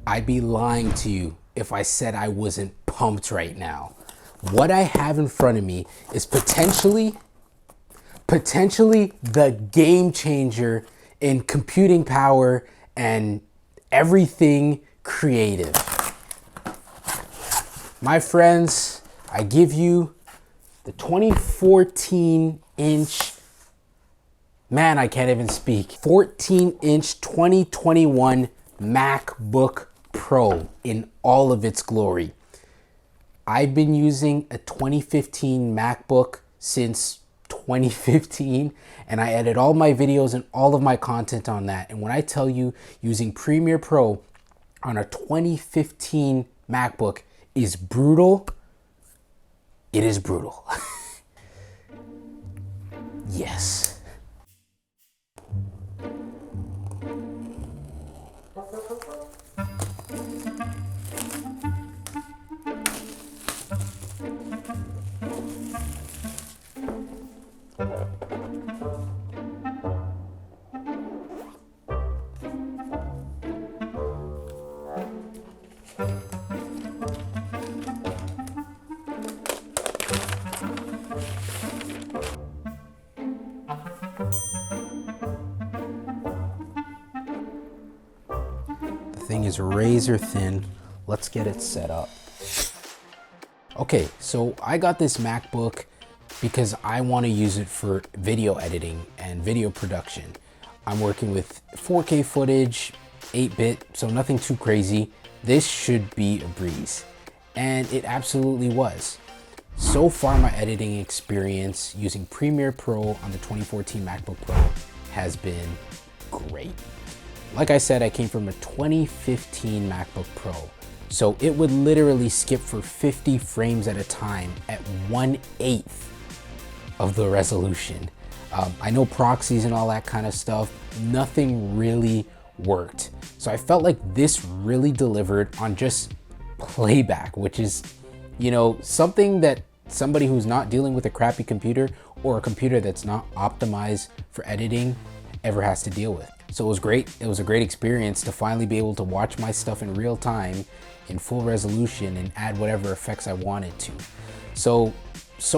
I'd be lying to you if I said I wasn't pumped right now. What I have in front of me is potentially the game changer in computing power and everything creative. My friends, I give you the 2014-inch, man, I can't even speak, 14-inch 2021 MacBook Pro in all of its glory. I've been using a 2015 MacBook since 2015, and I edit all my videos and all of my content on that. And when I tell you using Premiere Pro on a 2015 MacBook is brutal, it is brutal. Yes. Thing is razor thin. Let's get it set up. Okay, so I got this MacBook because I want to use it for video editing and video production. I'm working with 4K footage, 8-bit, so nothing too crazy. This should be a breeze, and it absolutely was. So far, my editing experience using Premiere Pro on the 2014 MacBook Pro has been great. Like I said, I came from a 2015 MacBook Pro, so it would literally skip for 50 frames at a time at 1/8 of the resolution. I know proxies and all that kind of stuff, nothing really worked. So I felt like this really delivered on just playback, which is, you know, something that somebody who's not dealing with a crappy computer or a computer that's not optimized for editing ever has to deal with. So it was great. It was a great experience to finally be able to watch my stuff in real time in full resolution and add whatever effects I wanted to. So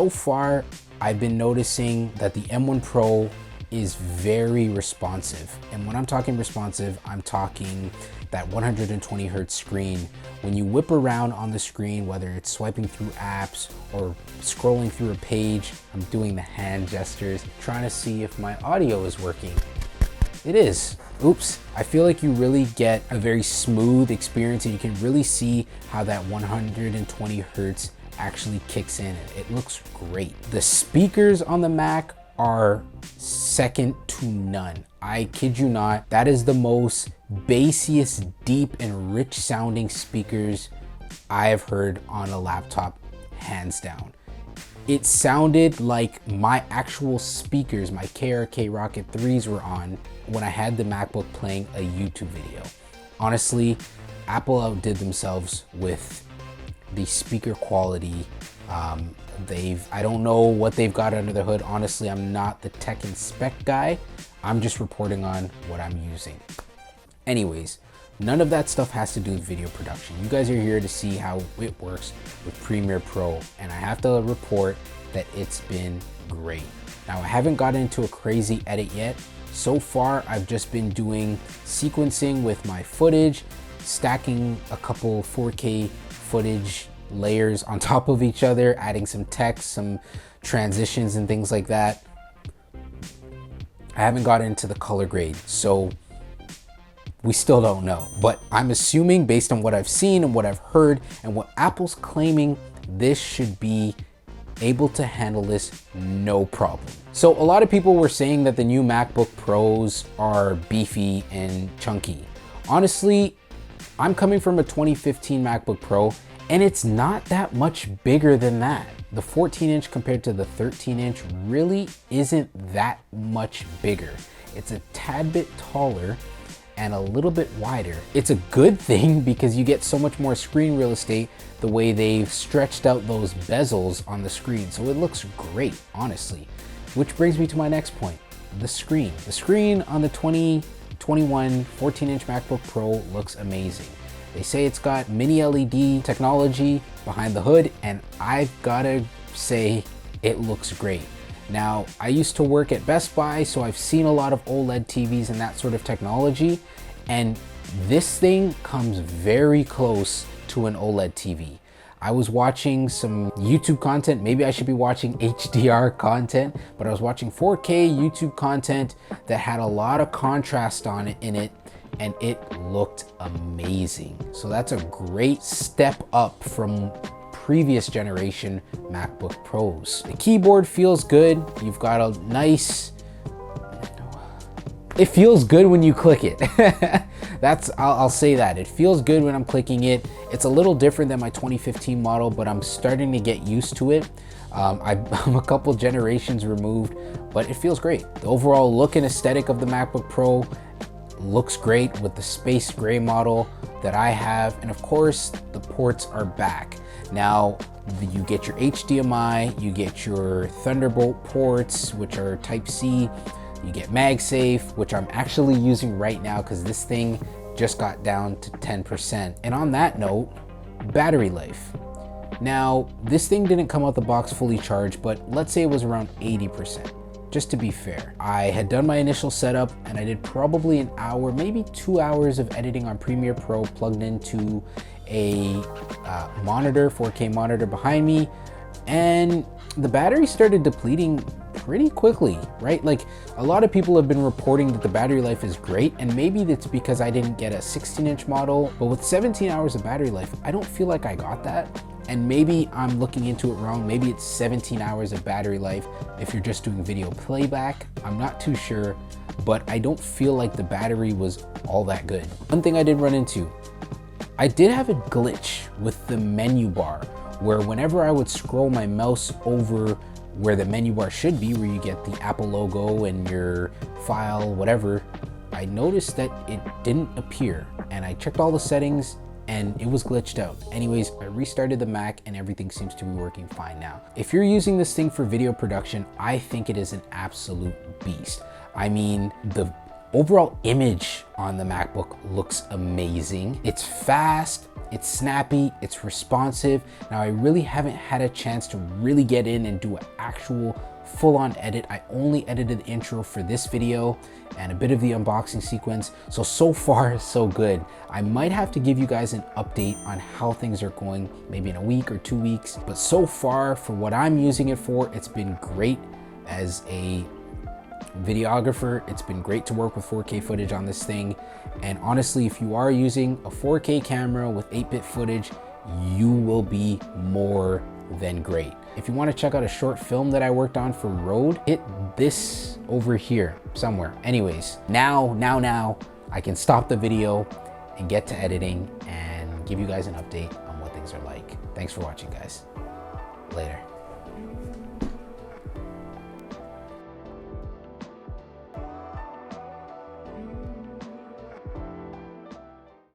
far I've been noticing that the M1 Pro is very responsive. And when I'm talking responsive, I'm talking that 120 hertz screen. When you whip around on the screen, whether it's swiping through apps or scrolling through a page, I'm doing the hand gestures, trying to see if my audio is working. It is. Oops. I feel like you really get a very smooth experience, and you can really see how that 120 hertz actually kicks in. It looks great. The speakers on the Mac are second to none. I kid you not. That is the most bassiest, deep, and rich sounding speakers I have heard on a laptop, hands down. It sounded like my actual speakers, my KRK Rocket 3s were on when I had the MacBook playing a YouTube video. Honestly, Apple outdid themselves with the speaker quality. I don't know what they've got under the hood. Honestly, I'm not the tech and spec guy. I'm just reporting on what I'm using. Anyways, none of that stuff has to do with video production. You guys are here to see how it works with Premiere Pro, and I have to report that it's been great. Now, I haven't gotten into a crazy edit yet. So far, I've just been doing sequencing with my footage, stacking a couple 4K footage layers on top of each other, adding some text, some transitions and things like that. I haven't gotten into the color grade, so we still don't know, but I'm assuming based on what I've seen and what I've heard and what Apple's claiming, this should be able to handle this no problem. So a lot of people were saying that the new MacBook Pros are beefy and chunky. Honestly, I'm coming from a 2015 MacBook Pro, and it's not that much bigger than that. The 14-inch compared to the 13-inch really isn't that much bigger. It's a tad bit taller and a little bit wider. It's a good thing because you get so much more screen real estate the way they've stretched out those bezels on the screen. So it looks great, honestly. Which brings me to my next point, the screen. The screen on the 2021 14-inch MacBook Pro looks amazing. They say it's got mini LED technology behind the hood, and I've gotta say it looks great. Now, I used to work at Best Buy, so I've seen a lot of OLED TVs and that sort of technology, and this thing comes very close to an OLED TV. I was watching some YouTube content. Maybe I should be watching HDR content, but I was watching 4K YouTube content that had a lot of contrast on it in it, and it looked amazing. So that's a great step up from previous generation MacBook Pros. The keyboard feels good. You've got a nice, it feels good when you click it. I'll say that. It feels good when I'm clicking it. It's a little different than my 2015 model, but I'm starting to get used to it. I'm a couple generations removed, but it feels great. The overall look and aesthetic of the MacBook Pro looks great with the space gray model that I have. And of course, the ports are back. Now, you get your HDMI, you get your Thunderbolt ports, which are Type-C, you get MagSafe, which I'm actually using right now because this thing just got down to 10%. And on that note, battery life. Now, this thing didn't come out the box fully charged, but let's say it was around 80%, just to be fair. I had done my initial setup and I did probably an hour, maybe 2 hours of editing on Premiere Pro plugged into a monitor, 4K monitor behind me, and the battery started depleting pretty quickly, right? Like, a lot of people have been reporting that the battery life is great, and maybe that's because I didn't get a 16-inch model, but with 17 hours of battery life, I don't feel like I got that. And maybe I'm looking into it wrong. Maybe it's 17 hours of battery life if you're just doing video playback. I'm not too sure, but I don't feel like the battery was all that good. One thing I did run into, I did have a glitch with the menu bar, where whenever I would scroll my mouse over where the menu bar should be, where you get the Apple logo and your file, whatever, I noticed that it didn't appear. And I checked all the settings and it was glitched out. Anyways, I restarted the Mac and everything seems to be working fine now. If you're using this thing for video production, I think it is an absolute beast. I mean, the overall image on the MacBook looks amazing. It's fast, it's snappy, it's responsive. Now, I really haven't had a chance to really get in and do an actual full-on edit. I only edited the intro for this video and a bit of the unboxing sequence. So far, so good. I might have to give you guys an update on how things are going, maybe in a week or 2 weeks. But so far, for what I'm using it for, it's been great as a videographer. It's been great to work with 4K footage on this thing. And honestly, if you are using a 4K camera with 8-bit footage, you will be more than great. If you want to check out a short film that I worked on for Rode, hit this over here somewhere. Anyways, now I can stop the video and get to editing and give you guys an update on what things are like. Thanks for watching, guys. Later.